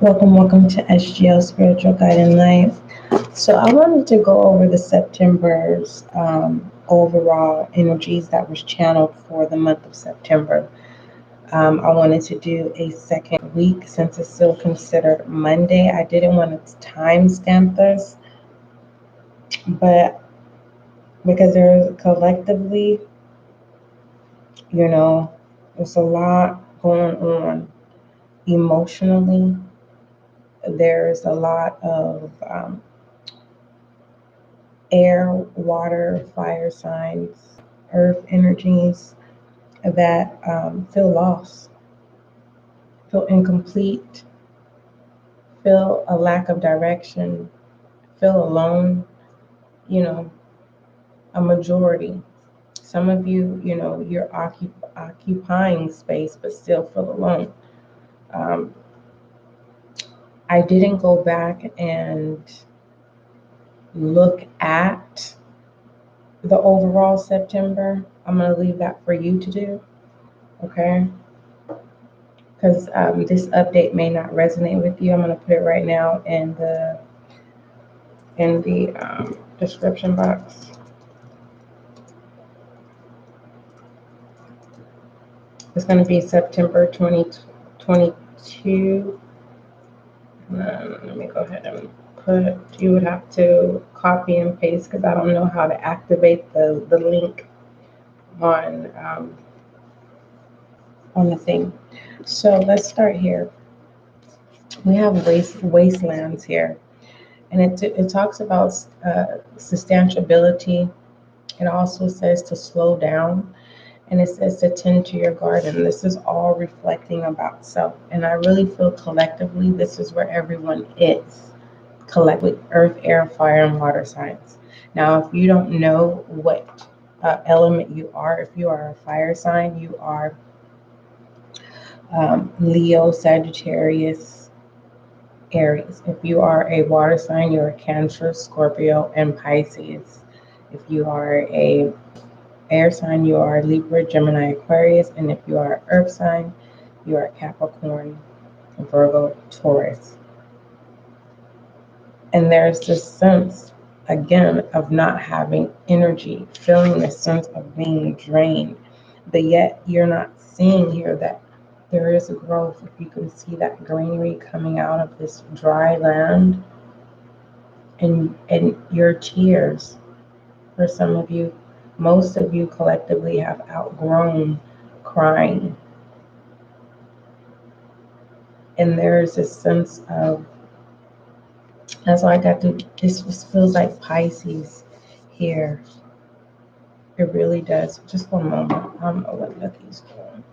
Welcome to SGL Spiritual Guide and Light. So I wanted to go over the September's overall energies that was channeled for the month of September. I wanted to do a second week since it's still considered Monday. I didn't want to timestamp this, but because there's collectively, you know, there's a lot going on emotionally. There's a lot of air, water, fire signs, earth energies that feel lost, feel incomplete, feel a lack of direction, feel alone, you know, a majority. Some of you, you're occupying space but still feel alone. Um, I didn't go back and look at the overall September. I'm going to leave that for you to do, okay? Because this update may not resonate with you. I'm going to put it right now in the description box. It's going to be September 2022. Let me go ahead and you would have to copy and paste because I don't know how to activate the link on the thing. So let's start here. We have wastelands here, and it talks about substantiability. It also says to slow down, and it says to tend to your garden. This is all reflecting about self, and I really feel collectively this is where everyone is, collectively, earth, air, fire, and water signs. Now, if you don't know what element you are, if you are a fire sign, you are Leo, Sagittarius, Aries. If you are a water sign, you're Cancer, Scorpio, and Pisces. If you are a air sign, you are Libra, Gemini, Aquarius. And if you are earth sign, you are Capricorn, Virgo, Taurus. And there's this sense, again, of not having energy, feeling the sense of being drained. But yet you're not seeing here that there is a growth. If you can see that greenery coming out of this dry land, and your tears, for some of you, most of you collectively have outgrown crying. And there's a sense of, that's why I got to, this just feels like Pisces here. It really does. Just one moment. I don't know what Lucky's doing.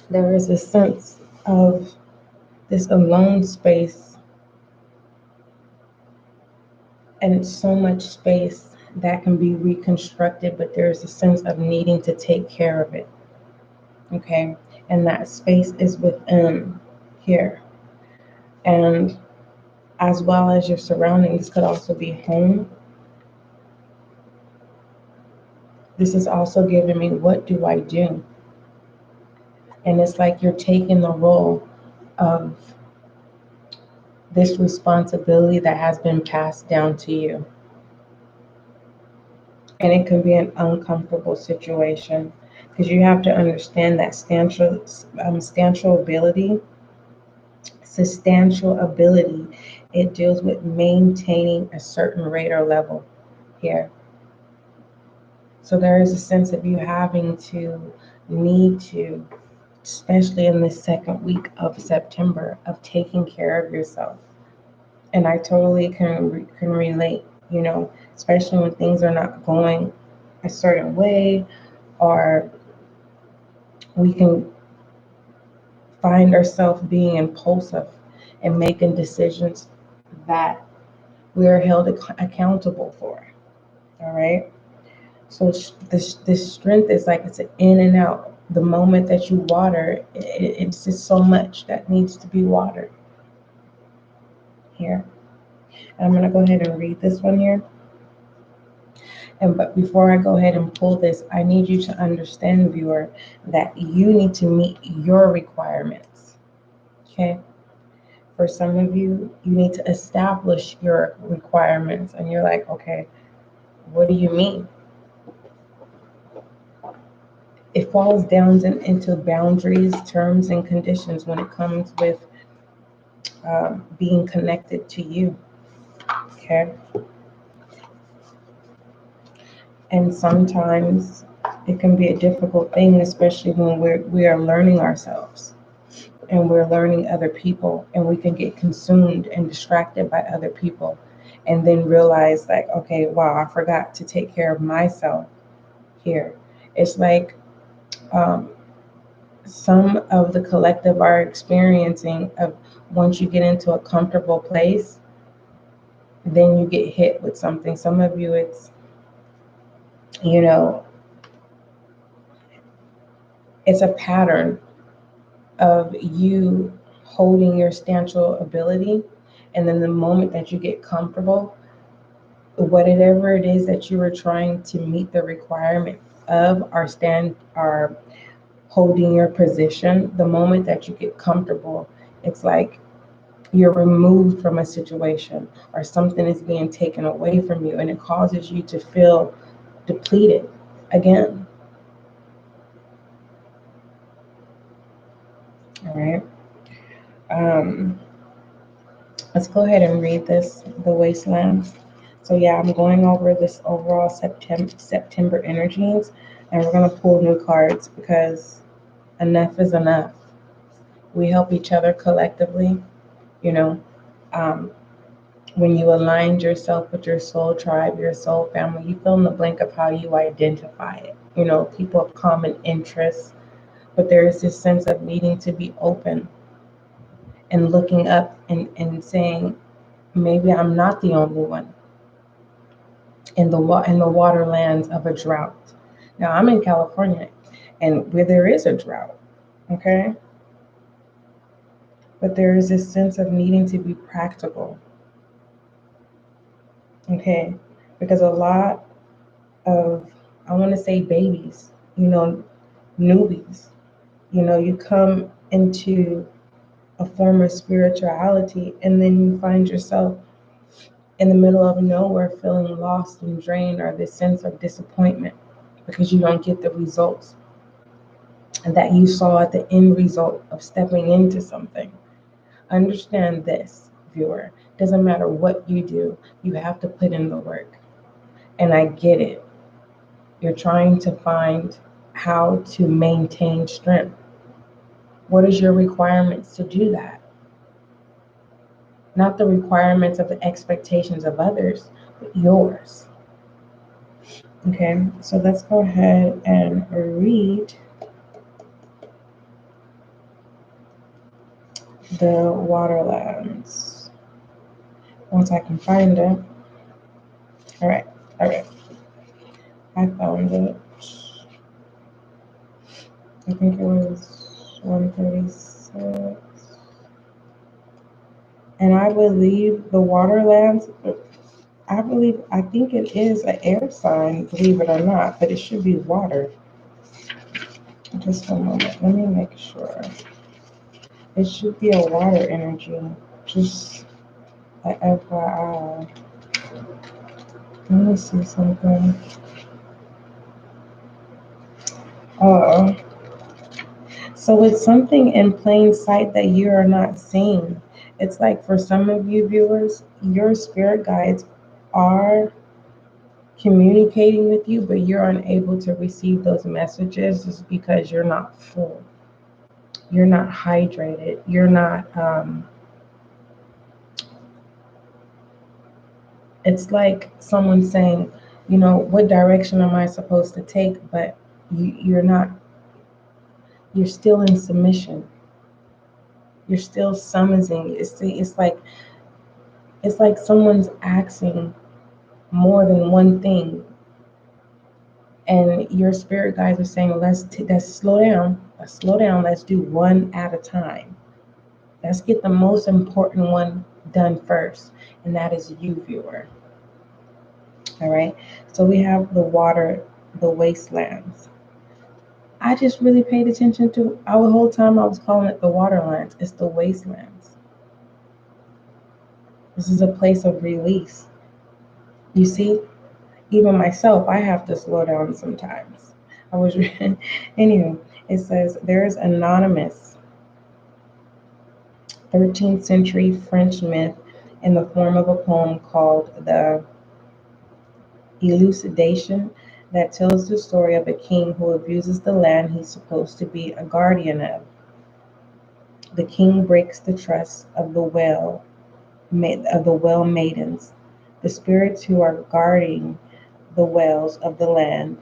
There is a sense of this alone space, and so much space that can be reconstructed, but there's a sense of needing to take care of it. Okay, and that space is within here, and as well as your surroundings could also be home. This is also giving me, what do I do? And it's like you're taking the role of this responsibility that has been passed down to you. And it can be an uncomfortable situation because you have to understand that substantial ability, it deals with maintaining a certain rate or level here. So there is a sense of you having to need to, especially in the second week of September, of taking care of yourself. And I totally can relate, especially when things are not going a certain way, or we can find ourselves being impulsive and making decisions that we are held accountable for. All right. So this strength is like it's an in and out. The moment that you water, it's just so much that needs to be watered here. And I'm going to go ahead and read this one here. But before I go ahead and pull this, I need you to understand, viewer, that you need to meet your requirements. Okay? For some of you, you need to establish your requirements. And you're like, okay, what do you mean? It falls down into boundaries, terms, and conditions when it comes with being connected to you. Okay? And sometimes it can be a difficult thing, especially when we are learning ourselves and we're learning other people, and we can get consumed and distracted by other people, and then realize like, okay, wow, I forgot to take care of myself here. It's like some of the collective are experiencing of once you get into a comfortable place, then you get hit with something. Some of you, it's, you know, it's a pattern of you holding your substantial ability, and then the moment that you get comfortable, whatever it is that you were trying to meet the requirement of are holding your position, the moment that you get comfortable, it's like you're removed from a situation or something is being taken away from you, and it causes you to feel depleted again. All right. Let's go ahead and read this, the wasteland. So yeah, I'm going over this overall September energies, and we're going to pull new cards because enough is enough. We help each other collectively. You know, when you aligned yourself with your soul tribe, your soul family, you fill in the blank of how you identify it. You know, people of common interests, but there is this sense of needing to be open and looking up and saying, maybe I'm not the only one in the waterlands of a drought. Now I'm in California, and where there is a drought, okay? But there is this sense of needing to be practical, okay? Because a lot of, I want to say babies, you know, newbies, you know, you come into a form of spirituality, and then you find yourself in the middle of nowhere feeling lost and drained, or this sense of disappointment because you don't get the results and that you saw at the end result of stepping into something. Understand this, viewer. Doesn't matter what you do, you have to put in the work. And I get it. You're trying to find how to maintain strength. What is your requirements to do that? Not the requirements of the expectations of others, but yours. Okay, so let's go ahead and read the Waterlands once I can find it. All right. I found it. I think it was 136. And I believe the Waterlands, I think it is an air sign, believe it or not, but it should be water. Just a moment. Let me make sure. It should be a water energy. Just a FYI. Let me see something. So it's something in plain sight that you are not seeing. It's like for some of you viewers, your spirit guides are communicating with you, but you're unable to receive those messages just because you're not full. You're not hydrated. You're not, it's like someone saying, you know, what direction am I supposed to take? But you're not, you're still in submission. You're still summoning. It's like someone's asking more than one thing. And your spirit guides are saying, let's slow down. Let's slow down. Let's do one at a time. Let's get the most important one done first, and that is you, viewer. All right. So we have the water, the wastelands. I just really paid attention to our whole time I was calling it the waterlands. It's the wastelands. This is a place of release. You see, even myself, I have to slow down sometimes. I was anyway, it says there is anonymous 13th century French myth in the form of a poem called the Elucidation that tells the story of a king who abuses the land he's supposed to be a guardian of. The king breaks the trust of the well maidens, the spirits who are guarding the wells of the land,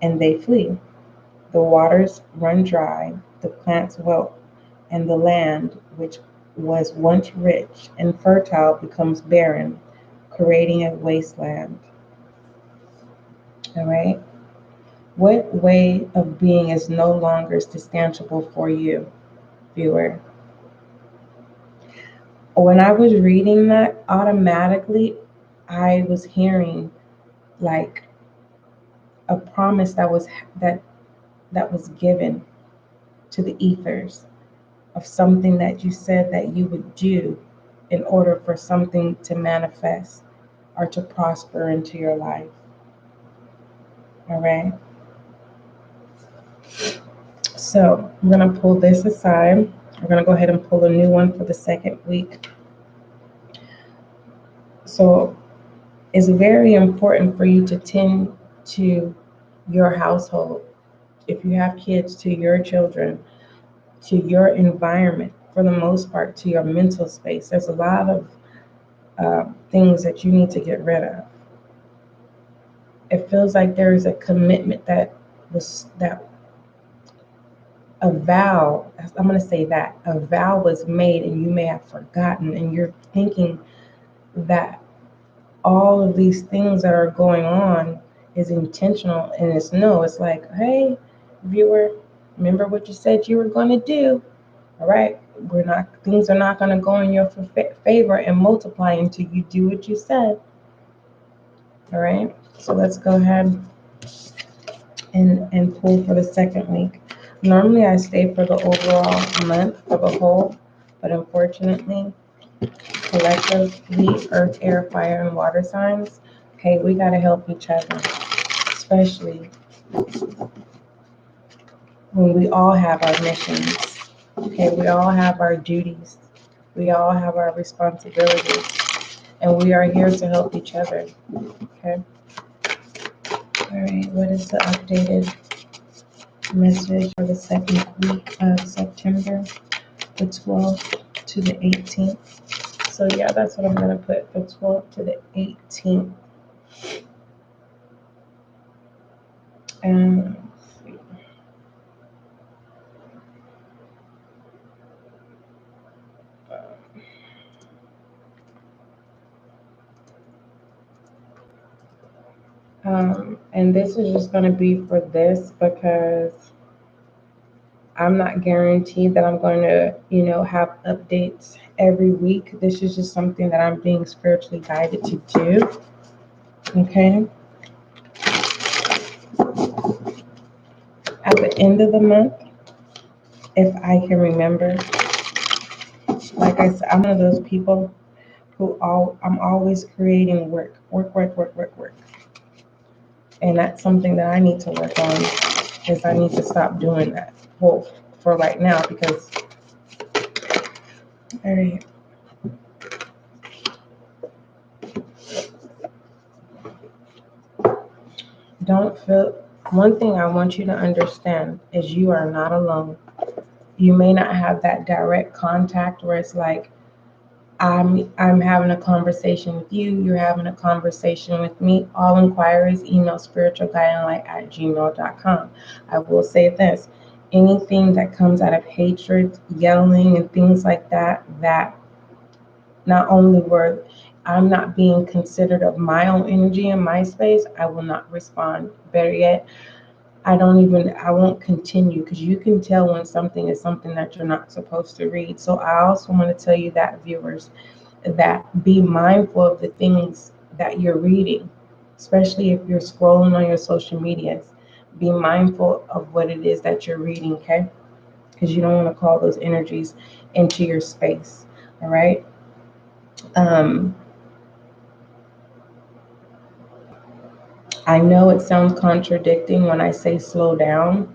and they flee. The waters run dry, the plants wilt, and the land, which was once rich and fertile, becomes barren, creating a wasteland. All right? What way of being is no longer substantiable for you, viewer? When I was reading that, automatically I was hearing like a promise that was given to the ethers of something that you said that you would do in order for something to manifest or to prosper into your life. All right. So I'm going to pull this aside. We're going to go ahead and pull a new one for the second week. So it's very important for you to tend to your household. If you have kids, to your children, to your environment, for the most part, to your mental space. There's a lot of things that you need to get rid of. It feels like there is a commitment that a vow, I'm going to say that, a vow was made and you may have forgotten, and you're thinking that all of these things that are going on is intentional, and it's like, hey, viewer, remember what you said you were going to do. All right, things are not going to go in your favor and multiply until you do what you said. All right, so let's go ahead and pull for the second week. Normally I stay for the overall month for the whole, but unfortunately, collectively, earth, air, fire, and water signs, okay, we got to help each other, especially when we all have our missions. Okay, we all have our duties. We all have our responsibilities. And we are here to help each other. Okay. All right, what is the updated message for the second week of September, the 12th to the 18th? So yeah, that's what I'm going to put, the 12th to the 18th. And and this is just going to be for this because I'm not guaranteed that I'm going to, have updates every week. This is just something that I'm being spiritually guided to do. Okay. At the end of the month, if I can remember, like I said, I'm one of those people I'm always creating work. And that's something that I need to work on, is I need to stop doing that. Well, for right now, because, all right. One thing I want you to understand is you are not alone. You may not have that direct contact where it's like, I'm having a conversation with you, you're having a conversation with me. All inquiries, email spiritualguidinglight@gmail.com. I will say this, anything that comes out of hatred, yelling, and things like that, that not only were I'm not being considered of my own energy in my space, I will not respond. Better yet, I won't continue, because you can tell when something is something that you're not supposed to read. So I also want to tell you that, viewers, that be mindful of the things that you're reading, especially if you're scrolling on your social medias. Be mindful of what it is that you're reading, okay? Because you don't want to call those energies into your space, all right? I know it sounds contradicting when I say slow down,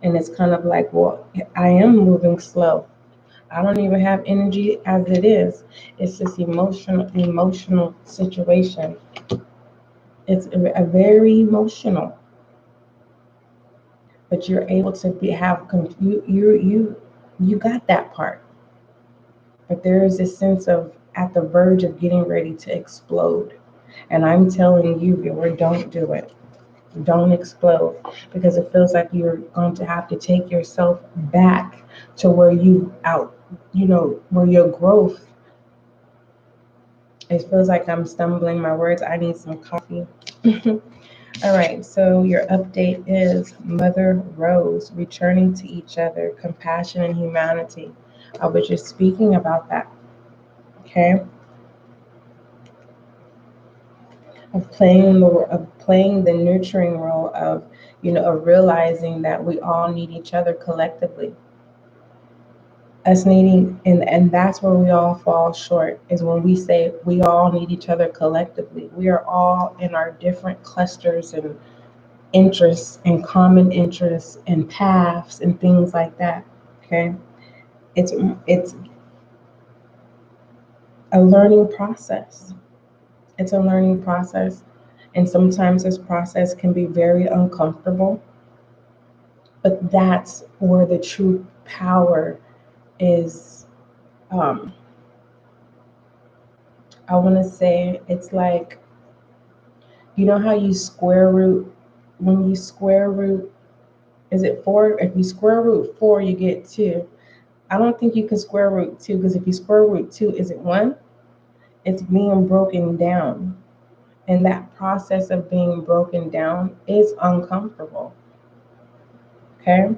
and it's kind of like, well, I am moving slow. I don't even have energy as it is. It's this emotional situation. It's a very emotional, but you're able to you got that part. But there is this sense of at the verge of getting ready to explode. And I'm telling you, viewer, don't do it. Don't explode, because it feels like you're going to have to take yourself back to where where your growth. It feels like I'm stumbling my words. I need some coffee. All right, so your update is Mother Rose, returning to each other, compassion and humanity. I was just speaking about that, okay? Of playing the nurturing role of, of realizing that we all need each other collectively. Us needing, and that's where we all fall short, is when we say we all need each other collectively. We are all in our different clusters and interests and common interests and paths and things like that. Okay, it's a learning process. It's a learning process, and sometimes this process can be very uncomfortable. But that's where the true power is. I want to say it's like, you know how you square root, when you square root, is it 4? If you square root 4, you get 2. I don't think you can square root 2, because if you square root 2, is it 1? It's being broken down. And that process of being broken down is uncomfortable. Okay?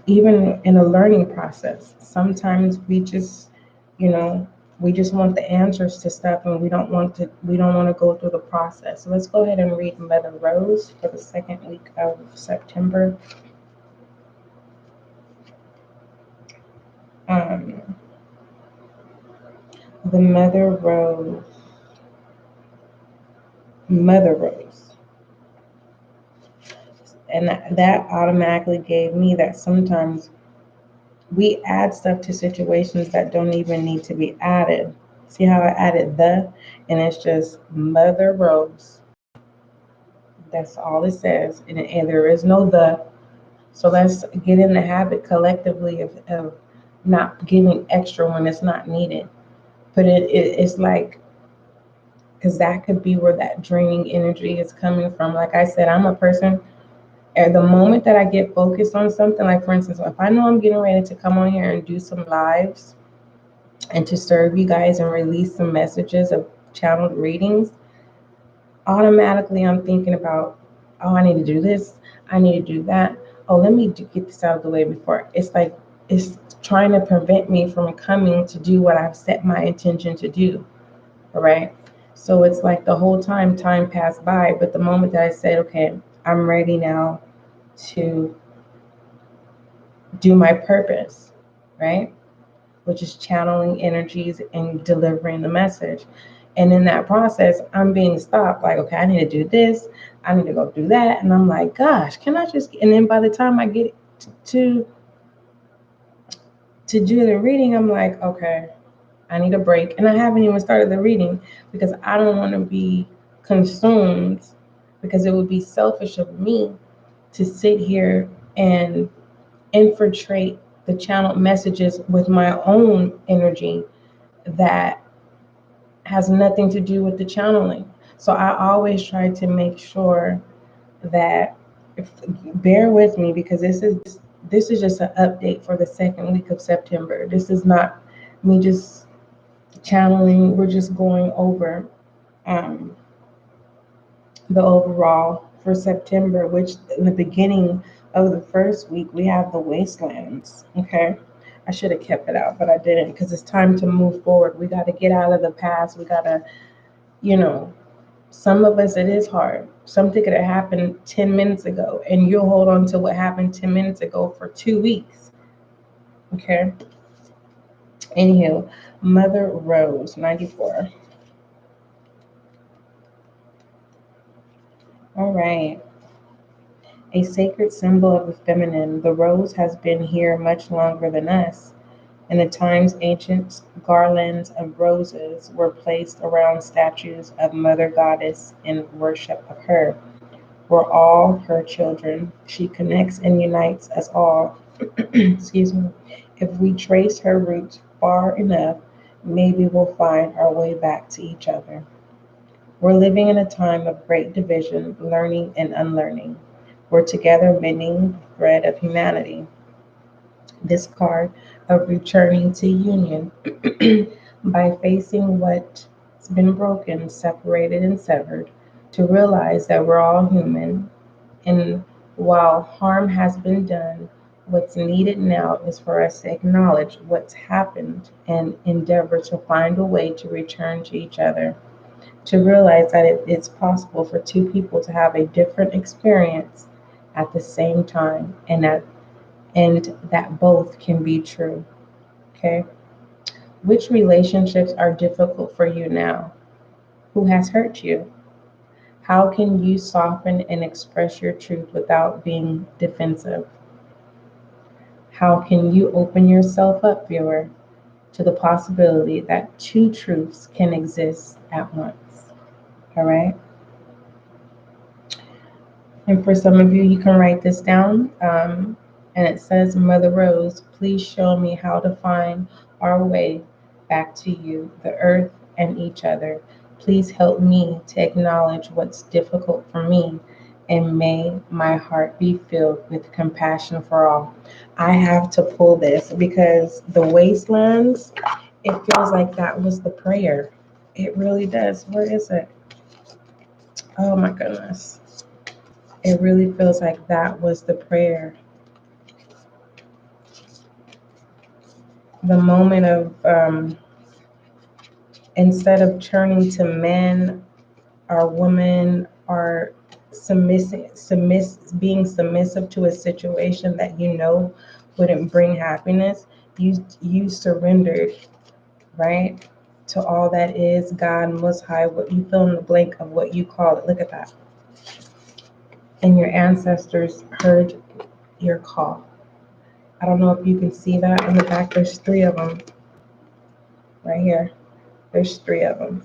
Even in a learning process, sometimes we just, we just want the answers to stuff, and we don't want to go through the process. So let's go ahead and read Mother Rose for the second week of September. The Mother Rose. And that automatically gave me that sometimes we add stuff to situations that don't even need to be added. See how I added the, and it's just Mother Rose. That's all it says, and there is no the. So let's get in the habit collectively of not giving extra when it's not needed. But it's like, because that could be where that draining energy is coming from. Like I said, I'm a person, at the moment that I get focused on something, like for instance, if I know I'm getting ready to come on here and do some lives and to serve you guys and release some messages of channeled readings, automatically I'm thinking about, oh, I need to do this, I need to do that. Oh, let me get this out of the way before. It's like it's trying to prevent me from coming to do what I've set my intention to do. All right. So it's like the whole time passed by, but the moment that I said, okay, I'm ready now to do my purpose, right? Which is channeling energies and delivering the message. And in that process, I'm being stopped, like, okay, I need to do this, I need to go do that. And I'm like, gosh, can I just, and then by the time I get to do the reading, I'm like, okay, I need a break. And I haven't even started the reading because I don't want to be consumed, because it would be selfish of me to sit here and infiltrate the channel messages with my own energy that has nothing to do with the channeling. So I always try to make sure that, bear with me, because this is just an update for the second week of September. This is not me just channeling, we're just going over um, the overall for September, which in the beginning of the first week, we have the wastelands. Okay. I should have kept it out, but I didn't because it's time to move forward. We got to get out of the past. We got to, you know, some of us, it is hard. Something could have happened 10 minutes ago, and you'll hold on to what happened 10 minutes ago for 2 weeks. Okay. Anywho, Mother Rose, 94. All right. A sacred symbol of the feminine, the rose has been here much longer than us. In the times ancient, garlands of roses were placed around statues of Mother Goddess in worship of her. We're all her children. She connects and unites us all. Excuse me. If we trace her roots far enough, maybe we'll find our way back to each other. We're living in a time of great division, learning and unlearning. We're together mending the thread of humanity. This card of returning to union by facing what's been broken, separated, and severed, to realize that we're all human. And while harm has been done, what's needed now is for us to acknowledge what's happened and endeavor to find a way to return to each other. To realize that it's possible for two people to have a different experience at the same time, and that both can be true. Okay. Which relationships are difficult for you now? Who has hurt you? How can you soften and express your truth without being defensive? How can you open yourself up, viewer, to the possibility that two truths can exist at once? All right. And for some of you, you can write this down. And it says, Mother Rose, please show me how to find our way back to you, the earth, and each other. Please help me to acknowledge what's difficult for me, and may my heart be filled with compassion for all. I have to pull this because the wastelands, it feels like that was the prayer. It really does. Where is it? Oh my goodness. It really feels like that was the prayer. The moment of, instead of turning to men or women or being submissive to a situation that you know wouldn't bring happiness, you surrendered, right? To all that is God, Most High, what you fill in the blank of what you call it. Look at that. And your ancestors heard your call. I don't know if you can see that in the back. There's 3 of them right here. There's 3 of them.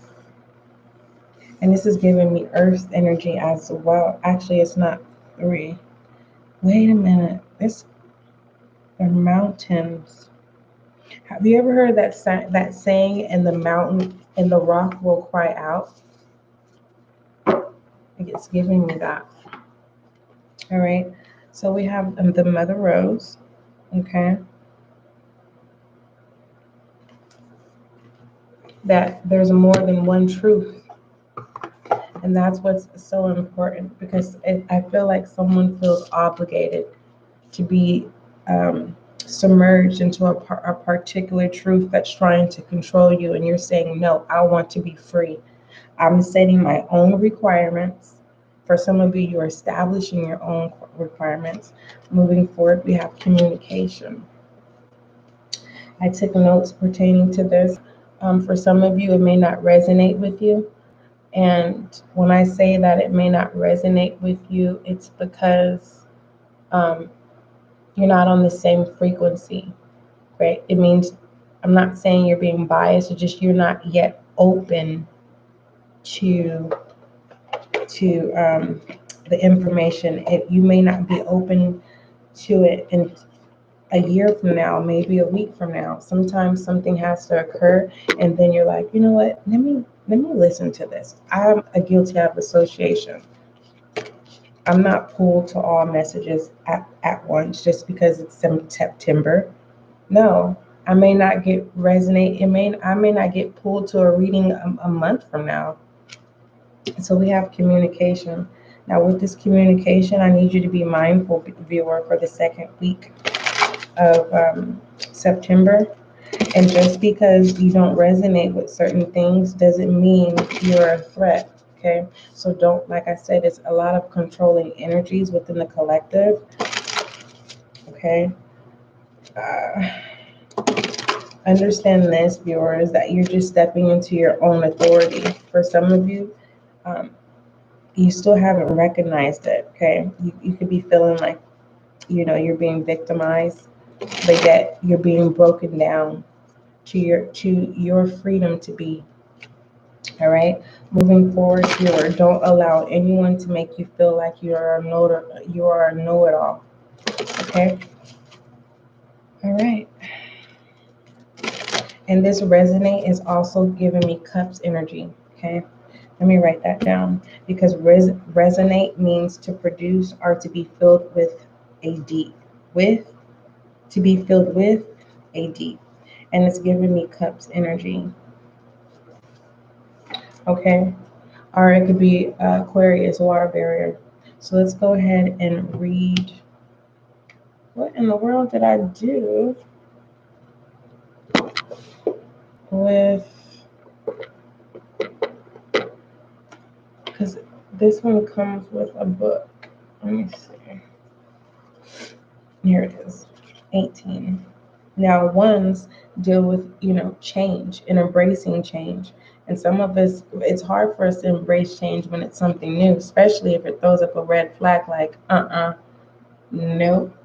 And this is giving me earth energy as well. Actually, it's not 3. Wait a minute. They're mountains. Have you ever heard that saying, and the mountain and the rock will cry out? It's giving me that. All right. So we have the Mother Rose. Okay. That there's more than one truth. And that's what's so important, because I feel like someone feels obligated to be submerged into a particular truth that's trying to control you. And you're saying, no, I want to be free. I'm setting my own requirements. For some of you, you're establishing your own requirements. Moving forward, we have communication. I took notes pertaining to this. For some of you, it may not resonate with you. And when I say that it may not resonate with you, it's because you're not on the same frequency, right? It means, I'm not saying you're being biased, it's just you're not yet open to the information. You may not be open to it in a year from now, maybe a week from now. Sometimes something has to occur, and then you're like, you know what? Let me listen to this. I'm a guilty of association. I'm not pulled to all messages at once just because it's September. No, I may not get resonate. I may not get pulled to a reading a month from now. So we have communication. Now with this communication, I need you to be mindful, viewer, for the second week of September. And just because you don't resonate with certain things doesn't mean you're a threat. Okay. So don't, like I said, it's a lot of controlling energies within the collective. Okay. Understand this, viewers, that you're just stepping into your own authority. For some of you, you still haven't recognized it. Okay. You could be feeling like, you're being victimized, but yet you're being broken down to your freedom to be. All right. Moving forward, viewer, don't allow anyone to make you feel like you are a know-it-all. Okay. All right. And this resonate is also giving me cups energy. Okay. Let me write that down, because resonate means to produce or to be filled with a deep. To be filled with a deep. And it's giving me cups energy. Okay. Or it could be Aquarius, water barrier. So let's go ahead and read. What in the world did I do with, because this one comes with a book. Let me see. Here it is, 18. Now, ones deal with, change and embracing change. And some of us, it's hard for us to embrace change when it's something new, especially if it throws up a red flag like, nope.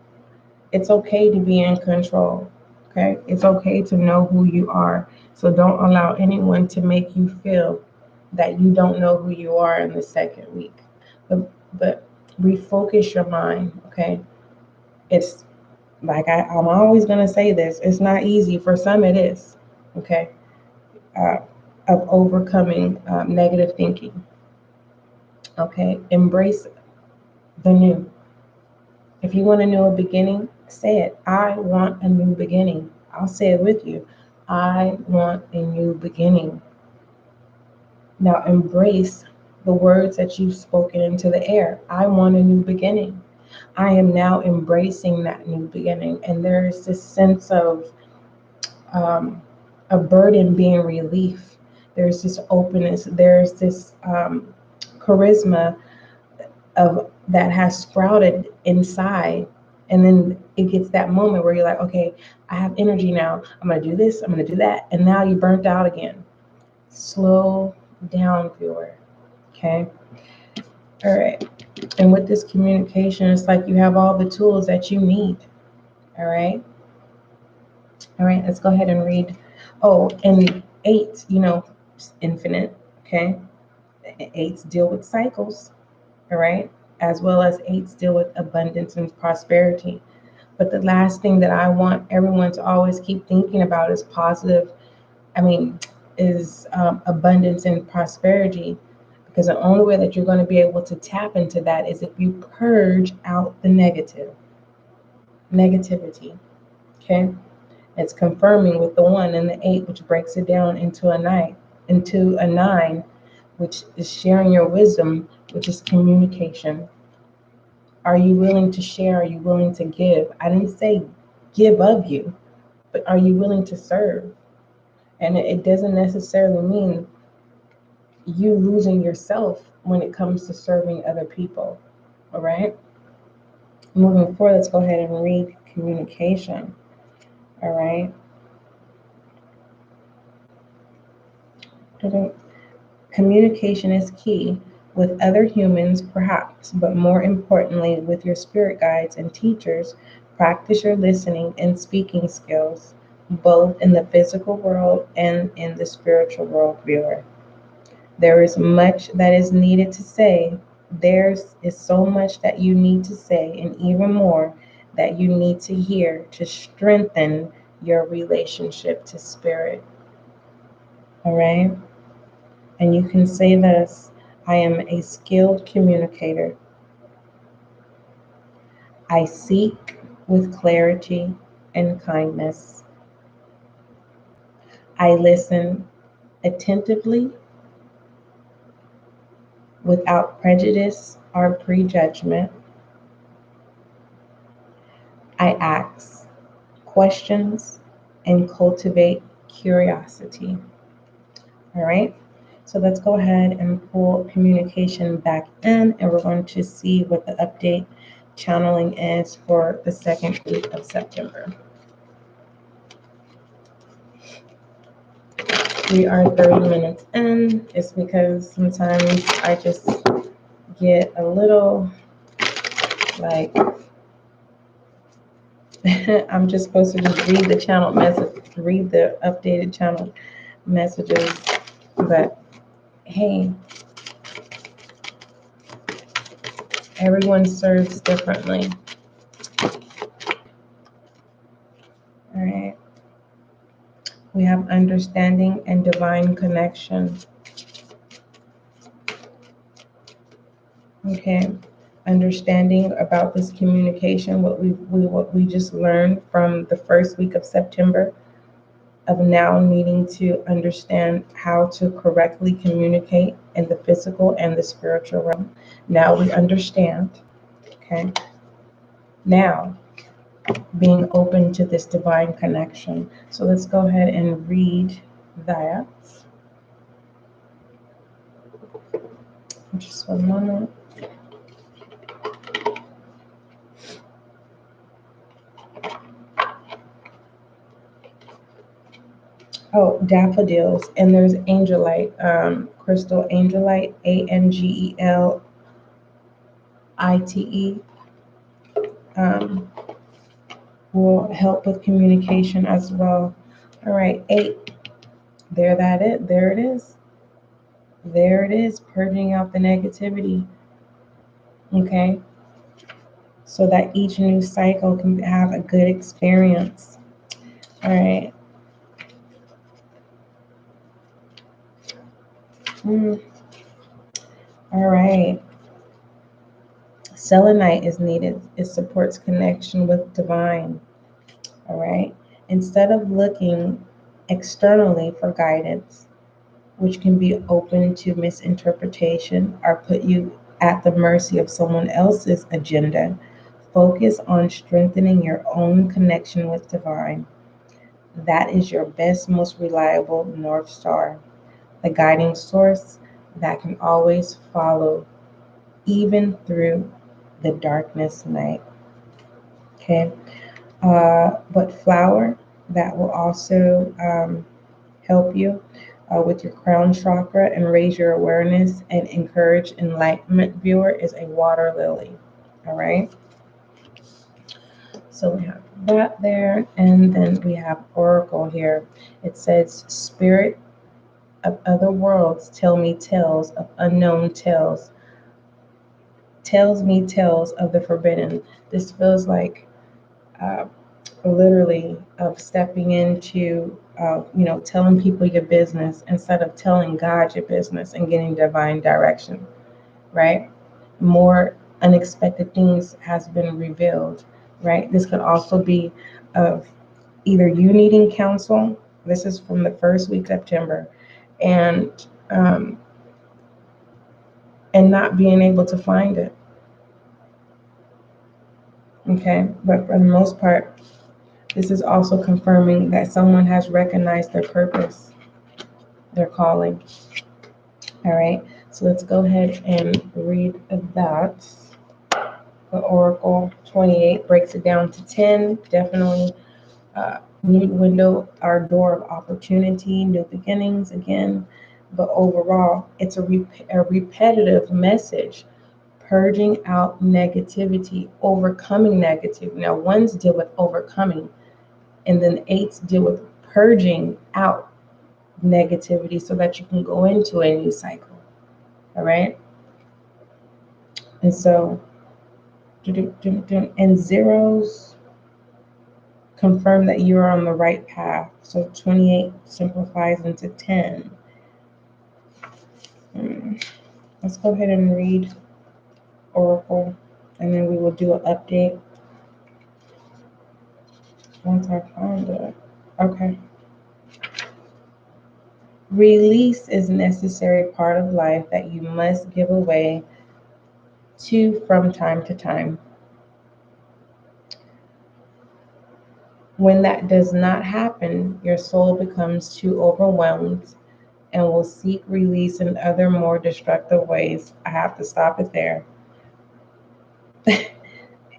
It's okay to be in control. Okay. It's okay to know who you are. So don't allow anyone to make you feel that you don't know who you are in the second week. But refocus your mind. Okay. It's like I'm always going to say this. It's not easy. For some, it is. Okay. Of overcoming negative thinking. Okay. Embrace the new. If you want a new beginning, say it. I want a new beginning. I'll say it with you. I want a new beginning. Now embrace the words that you've spoken into the air. I want a new beginning. I am now embracing that new beginning. And there's this sense of a burden being relief. There's this openness. There's this charisma of that has sprouted inside. And then it gets that moment where you're like, okay, I have energy now. I'm going to do this. I'm going to do that. And now you burnt out again. Slow down, viewer. Okay. All right. And with this communication, it's like you have all the tools that you need. All right. All right. Let's go ahead and read. Oh, and 8, infinite. Okay. 8s deal with cycles. All right. As well as 8s deal with abundance and prosperity. But the last thing that I want everyone to always keep thinking about is abundance and prosperity. Because the only way that you're going to be able to tap into that is if you purge out the negativity. Okay. It's confirming with the 1 and the 8, which breaks it down into a 9, which is sharing your wisdom, which is communication. Are you willing to share? Are you willing to give? I didn't say give of you, but are you willing to serve? And it doesn't necessarily mean you losing yourself when it comes to serving other people. All right. Moving forward, let's go ahead and read communication. All right. Communication is key with other humans, perhaps, but more importantly, with your spirit guides and teachers. Practice your listening and speaking skills, both in the physical world and in the spiritual world, viewer. There is much that is needed to say. There is so much that you need to say, and even more that you need to hear to strengthen your relationship to spirit. All right? And you can say this: I am a skilled communicator. I seek with clarity and kindness. I listen attentively without prejudice or prejudgment. I ask questions and cultivate curiosity. All right. So let's go ahead and pull communication back in, and we're going to see what the update channeling is for the second week of September. We are 30 minutes in. It's because sometimes I just get a little like I'm just supposed to just read the channel message, read the updated channel messages, but hey, everyone serves differently. All right. We have understanding and divine connection. Okay. Understanding about this communication, what we just learned from the first week of September, of now needing to understand how to correctly communicate in the physical and the spiritual realm. Now we understand. Okay. Now being open to this divine connection. So let's go ahead and read that. Just one moment. Oh, daffodils, and there's angelite, crystal angelite, ANGELITE, will help with communication as well. All right, 8. There it is. There it is, purging out the negativity. Okay, so that each new cycle can have a good experience. All right. All right. Selenite is needed. It supports connection with divine. All right. Instead of looking externally for guidance, which can be open to misinterpretation or put you at the mercy of someone else's agenda, focus on strengthening your own connection with divine. That is your best, most reliable North Star, the guiding source that can always follow, even through the darkness night. Okay. But flower, that will also help you with your crown chakra and raise your awareness and encourage enlightenment, viewer, is a water lily. All right. So we have that there, and then we have oracle here. It says, spirit of other worlds, tell me tales of unknown tales. Tells me tales of the forbidden. This feels like literally of stepping into, telling people your business instead of telling God your business and getting divine direction, right? More unexpected things has been revealed, right? This could also be of either you needing counsel. This is from the first week of September, and not being able to find it. Okay, but for the most part, this is also confirming that someone has recognized their purpose, their calling. All right, so let's go ahead and read that. The Oracle 28 breaks it down to 10. Definitely new window or door of opportunity, new beginnings again. But overall, it's a repetitive message, purging out negativity, overcoming negativity. Now, ones deal with overcoming, and then 8s deal with purging out negativity so that you can go into a new cycle. All right. And so, and zeros confirm that you are on the right path. So 28 simplifies into 10. Let's go ahead and read Oracle, and then we will do an update once I find it. Okay. Release is a necessary part of life that you must give away to from time to time. When that does not happen, your soul becomes too overwhelmed and will seek release in other more destructive ways. I have to stop it there.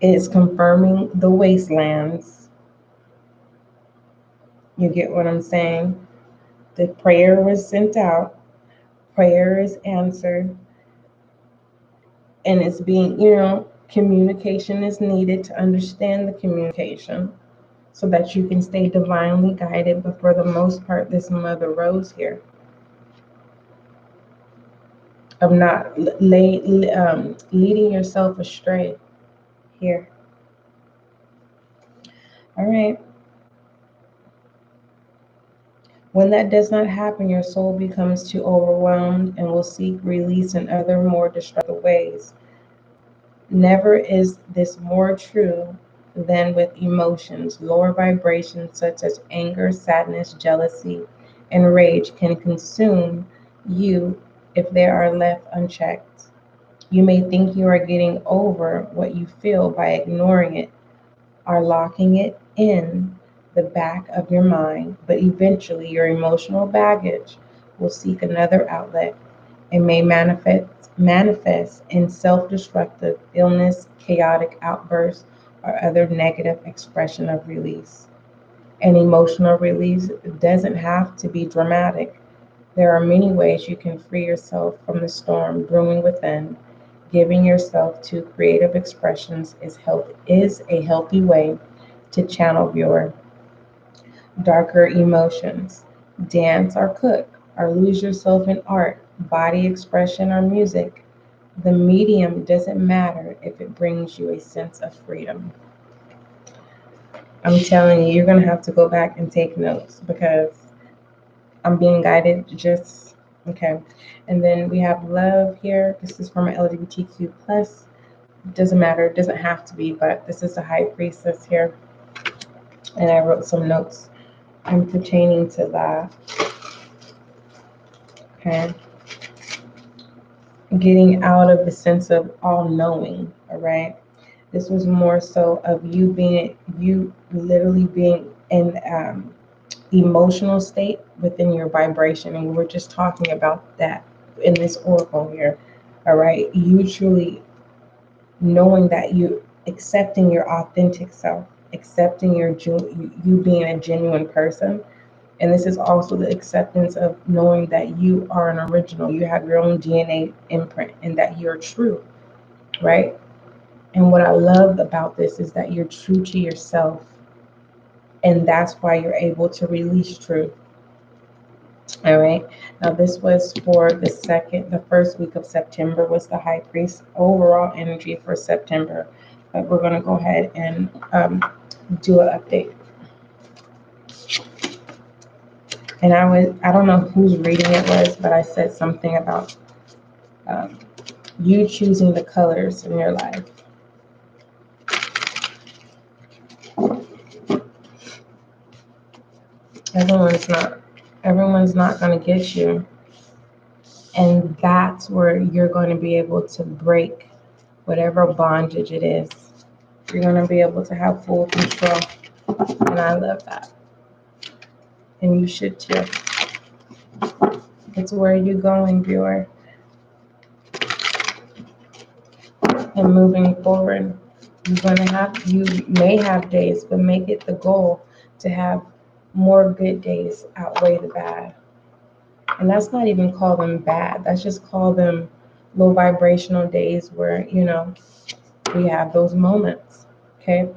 It's confirming the wastelands. You get what I'm saying? The prayer was sent out, prayer is answered, and it's being, communication is needed to understand the communication so that you can stay divinely guided. But for the most part, this Mother Rose here of not leading yourself astray here. All right. When that does not happen, your soul becomes too overwhelmed and will seek release in other more destructive ways. Never is this more true than with emotions. Lower vibrations such as anger, sadness, jealousy, and rage can consume you if they are left unchecked. You may think you are getting over what you feel by ignoring it or locking it in the back of your mind, but eventually your emotional baggage will seek another outlet and may manifest in self-destructive illness, chaotic outbursts, or other negative expression of release. An emotional release doesn't have to be dramatic. There are many ways you can free yourself from the storm brewing within. Giving yourself to creative expressions is a healthy way to channel your darker emotions. Dance or cook, or lose yourself in art, body expression, or music. The medium doesn't matter if it brings you a sense of freedom. I'm telling you, you're going to have to go back and take notes because I'm being guided just okay. And then we have love here. This is from an LGBTQ plus. Doesn't matter, it doesn't have to be, but this is the high priestess here. And I wrote some notes pertaining to that. Okay. Getting out of the sense of all knowing, all right? This was more so of you literally being in emotional state within your vibration. And we're just talking about that in this oracle here, all right? You truly knowing that you accepting your authentic self, accepting you being a genuine person. And this is also the acceptance of knowing that you are an original, you have your own DNA imprint, and that you're true, right? And what I love about this is that you're true to yourself, and that's why you're able to release truth. All right. Now this was for the first week of September was the high priest overall energy for September. But we're going to go ahead and do an update. And I don't know whose reading it was, but I said something about you choosing the colors in your life. Everyone's not going to get you. And that's where you're going to be able to break whatever bondage it is. You're going to be able to have full control. And I love that. And you should too. It's where you're going, viewer. And moving forward, you may have days, but make it the goal to have more good days outweigh the bad. And that's not even call them bad. That's just call them low vibrational days where, we have those moments, okay?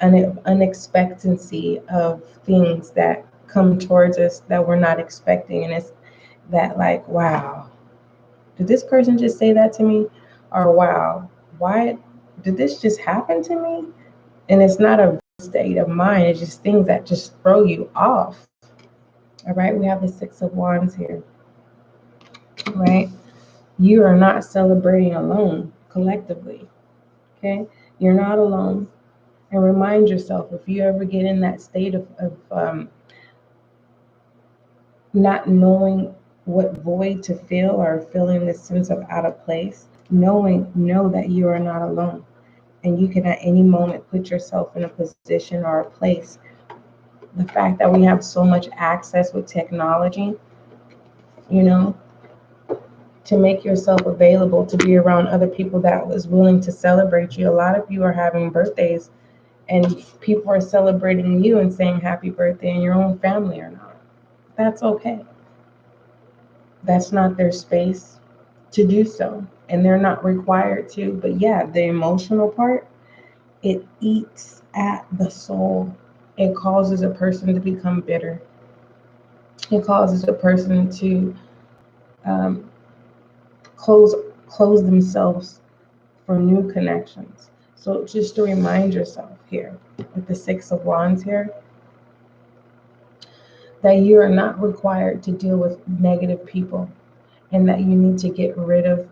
An unexpectancy of things that come towards us that we're not expecting. And it's that like, wow, did this person just say that to me? Or wow, why did this just happen to me? And it's not a state of mind. It's just things that just throw you off. All right, we have the Six of Wands here. Right? You are not celebrating alone, collectively. Okay? You're not alone. And remind yourself, if you ever get in that state of not knowing what void to feel or feeling this sense of out of place, know that you are not alone. And you can at any moment put yourself in a position or a place. The fact that we have so much access with technology, you know, to make yourself available to be around other people that was willing to celebrate you. A lot of you are having birthdays and people are celebrating you and saying happy birthday, and your own family are not. That's okay. That's not their space to do so. And they're not required to. But yeah, the emotional part, it eats at the soul. It causes a person to become bitter. It causes a person to um, close close themselves for new connections. So just to remind yourself here with the Six of Wands here, that you are not required to deal with negative people, and that you need to get rid of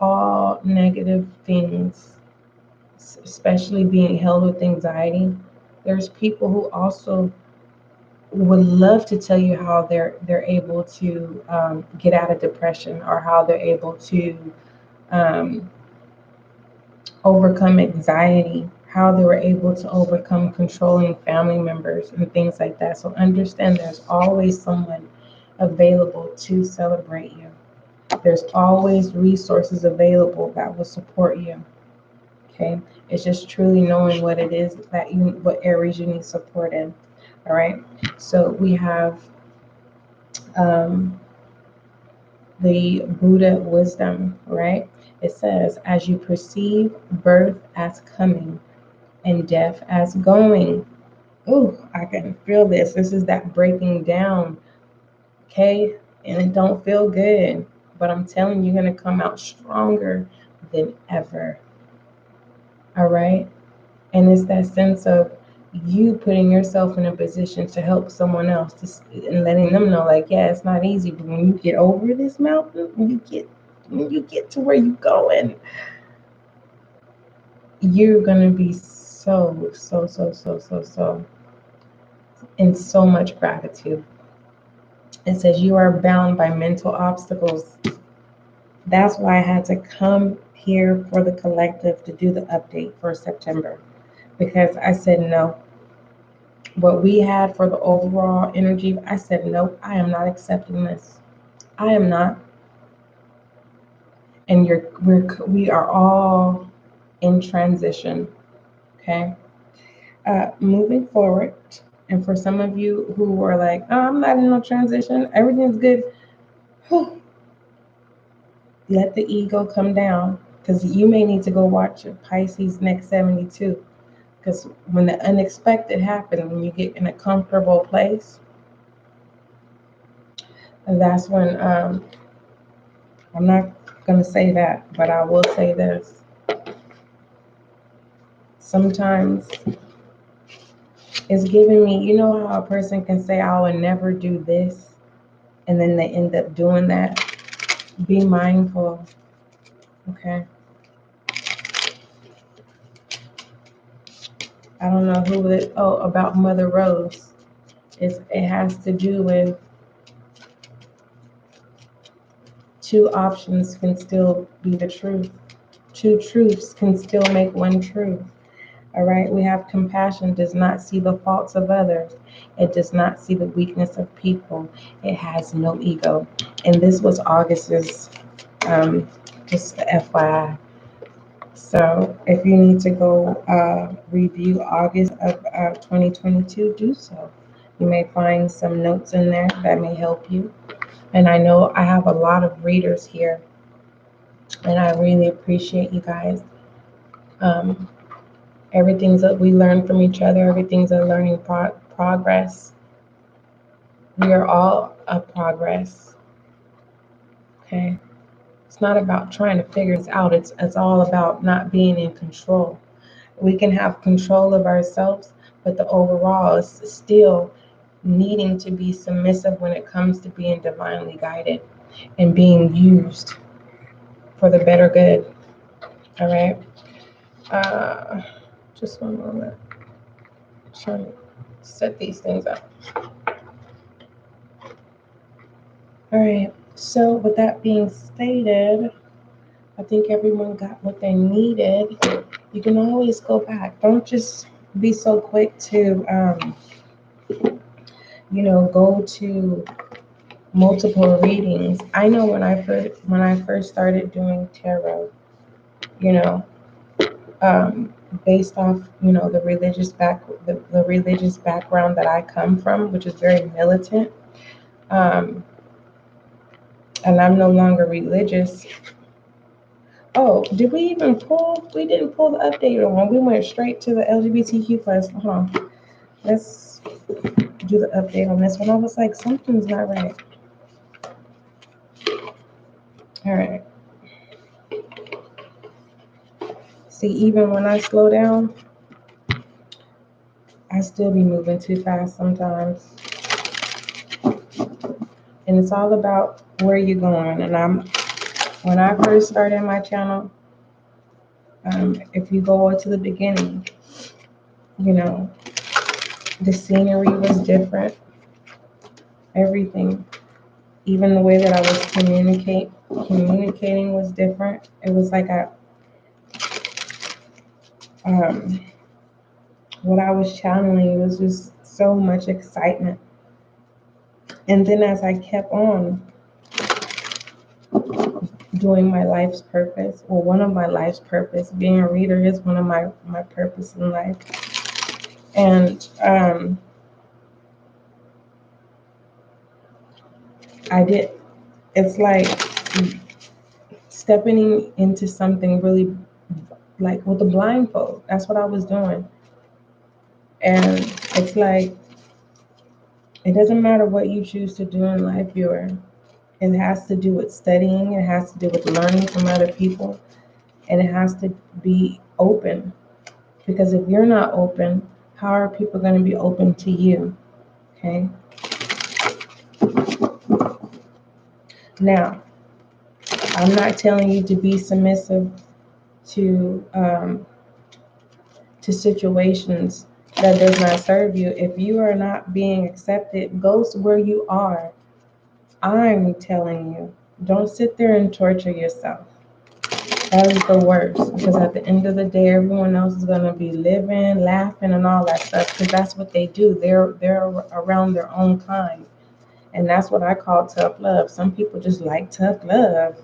all negative things, especially being held with anxiety. There's people who also would love to tell you how they're able to get out of depression, or how they're able to um, overcome anxiety, how they were able to overcome controlling family members and things like that. So understand there's always someone available to celebrate you. There's always resources available that will support you. Okay. It's just truly knowing what it is that what areas you need support in. All right. So we have um, the Buddha wisdom, right? It says, as you perceive birth as coming and death as going. Ooh, I can feel this. This is that breaking down, okay? And it don't feel good, but I'm telling you, you're going to come out stronger than ever. All right? And it's that sense of you putting yourself in a position to help someone else, and letting them know, like, yeah, it's not easy, but when you get over this mountain, when you get to where you're going, you're gonna be so in so much gratitude. It says you are bound by mental obstacles. That's why I had to come here for the collective to do the update for September, because I said no. What we had for the overall energy, I said no, I am not accepting this. I am not. And we are all in transition. Okay. Moving forward, and for some of you who were like, oh, I'm not in no transition, everything's good. Let the ego come down, because you may need to go watch Pisces next 72. Because when the unexpected happens, when you get in a comfortable place, and that's when I'm not going to say that, but I will say this. Sometimes it's giving me, you know how a person can say, I will never do this, and then they end up doing that? Be mindful, okay? I don't know who it, oh, about Mother Rose. It has to do with two options can still be the truth. Two truths can still make one truth. All right, we have compassion, does not see the faults of others. It does not see the weakness of people. It has no ego. And this was August's, just FYI. So if you need to go review August of 2022, do so. You may find some notes in there that may help you. And I know I have a lot of readers here, and I really appreciate you guys. Um, Everything's that we learn from each other. Everything's a learning progress. We are all a progress. Okay. It's not about trying to figure this out. It's all about not being in control. We can have control of ourselves, but the overall is still needing to be submissive when it comes to being divinely guided and being used for the better good. All right. Just one moment. I'm trying to set these things up. All right. So with that being stated, I think everyone got what they needed. You can always go back. Don't just be so quick to, go to multiple readings. I know when I first started doing tarot, you know, um, based off, the religious background that I come from, which is very militant, um, and I'm no longer religious. Oh, did we even pull? We didn't pull the update one. We went straight to the LGBTQ plus. Hold on. Let's do the update on this one. I was like, something's not right. All right. See, even when I slow down, I still be moving too fast sometimes. And it's all about where you're going. And when I first started my channel, if you go to the beginning, the scenery was different. Everything, even the way that I was communicating was different. It was like what I was channeling was just so much excitement. And then as I kept on doing my life's purpose, or one of my life's purpose, being a reader is one of my purpose in life. And it's like stepping into something really, like with a blindfold. That's what I was doing. And it's like, it doesn't matter what you choose to do in life, it has to do with studying, it has to do with learning from other people, and it has to be open. Because if you're not open, how are people going to be open to you? Okay. Now, I'm not telling you to be submissive to situations that does not serve you. If you are not being accepted, go where you are. I'm telling you, don't sit there and torture yourself. That is the worst, because at the end of the day, everyone else is going to be living, laughing, and all that stuff, because that's what they do. They're around their own kind, and that's what I call tough love. Some people just like tough love.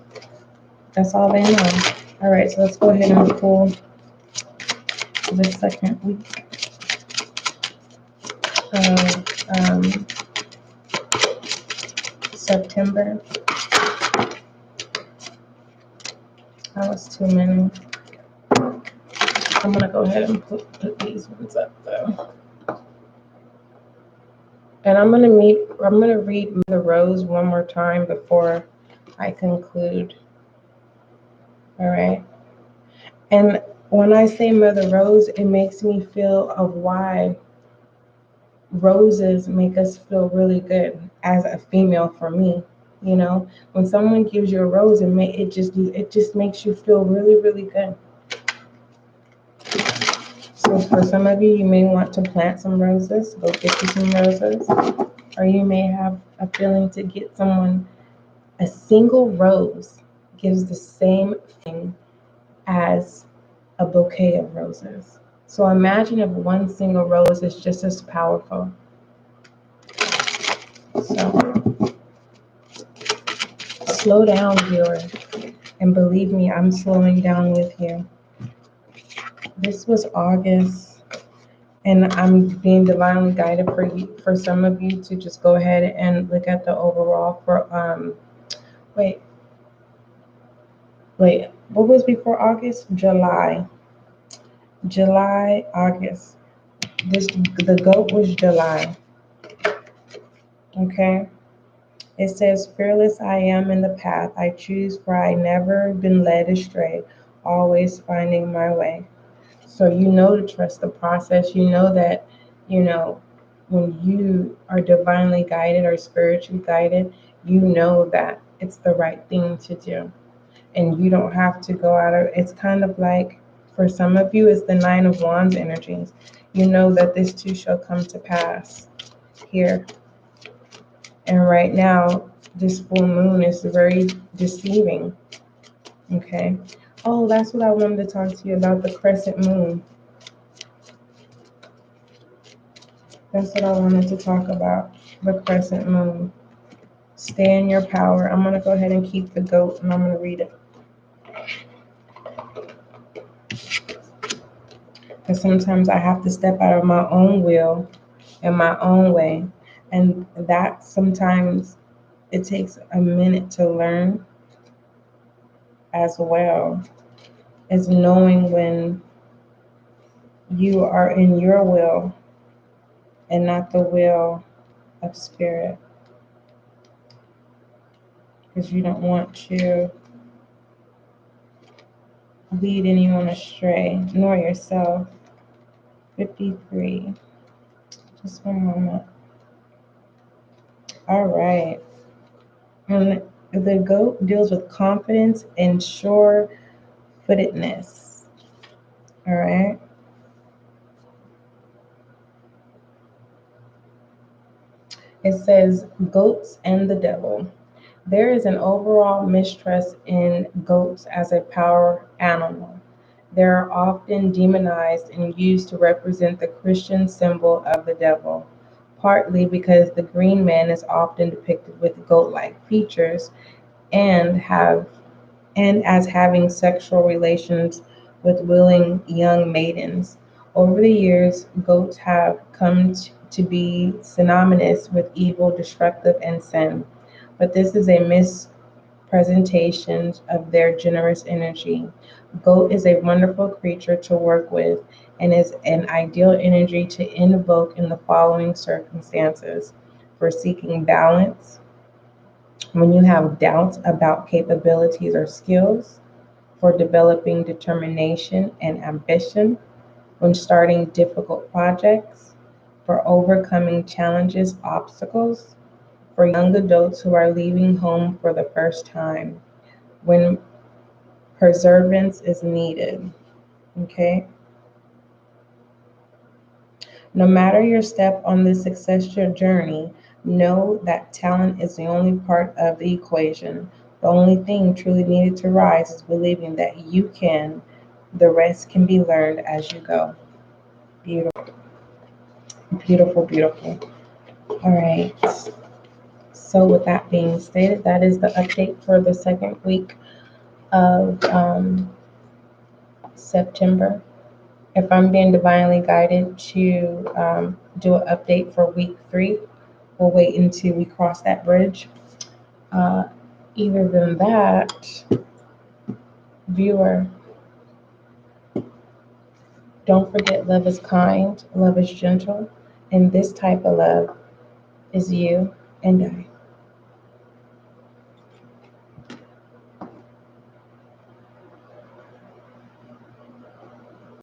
That's all they know. All right, so let's go ahead and pull the second week of September. That was too many. I'm gonna go ahead and put these ones up though. And I'm gonna read the rose one more time before I conclude. All right. And when I say Mother Rose, it makes me feel of why roses make us feel really good as a female. For me, when someone gives you a rose, it just makes you feel really, really good. So for some of you, you may want to plant some roses. Go get you some roses. Or you may have a feeling to get someone. A single rose gives the same thing as a bouquet of roses. So imagine if one single rose is just as powerful. So slow down, viewer, and believe me, I'm slowing down with you. This was August, and I'm being divinely guided for some of you to just go ahead and look at the overall for wait, what was before August? July, August. The goat was July. Okay. It says, fearless I am in the path I choose, for I never been led astray, always finding my way. So to trust the process. You know that, when you are divinely guided or spiritually guided, you know that it's the right thing to do. And you don't have to go out of it's kind of like, for some of you, it's the Nine of Wands energies. You know that this too shall come to pass here. And right now, This full moon is very deceiving. Okay. Oh, that's what I wanted to talk to you about, the crescent moon. That's what I wanted to talk about, the crescent moon. Stay in your power. I'm going to go ahead and keep the goat and I'm going to read it. Because sometimes I have to step out of my own will and my own way. And that sometimes it takes a minute to learn as well, is knowing when you are in your will and not the will of spirit. Because you don't want to lead anyone astray, nor yourself. 53. Just one moment. All right. And the goat deals with confidence and sure-footedness. All right. It says goats and the devil. There is an overall mistrust in goats as a power animal. They are often demonized and used to represent the Christian symbol of the devil, partly because the green man is often depicted with goat-like features and as having sexual relations with willing young maidens. Over the years, goats have come to be synonymous with evil, destructive, and sin. But this is a mispresentation of their generous energy. Goat is a wonderful creature to work with and is an ideal energy to invoke in the following circumstances: for seeking balance, when you have doubts about capabilities or skills, for developing determination and ambition, when starting difficult projects, for overcoming challenges, obstacles, for young adults who are leaving home for the first time, when perseverance is needed. Okay? No matter your step on this success journey, know that talent is the only part of the equation. The only thing truly needed to rise is believing that you can. The rest can be learned as you go. Beautiful, beautiful, beautiful. All right. So with that being stated, that is the update for the second week of September. If I'm being divinely guided to do an update for week 3, we'll wait until we cross that bridge. Either than that, viewer, don't forget love is kind, love is gentle, and this type of love is you and I.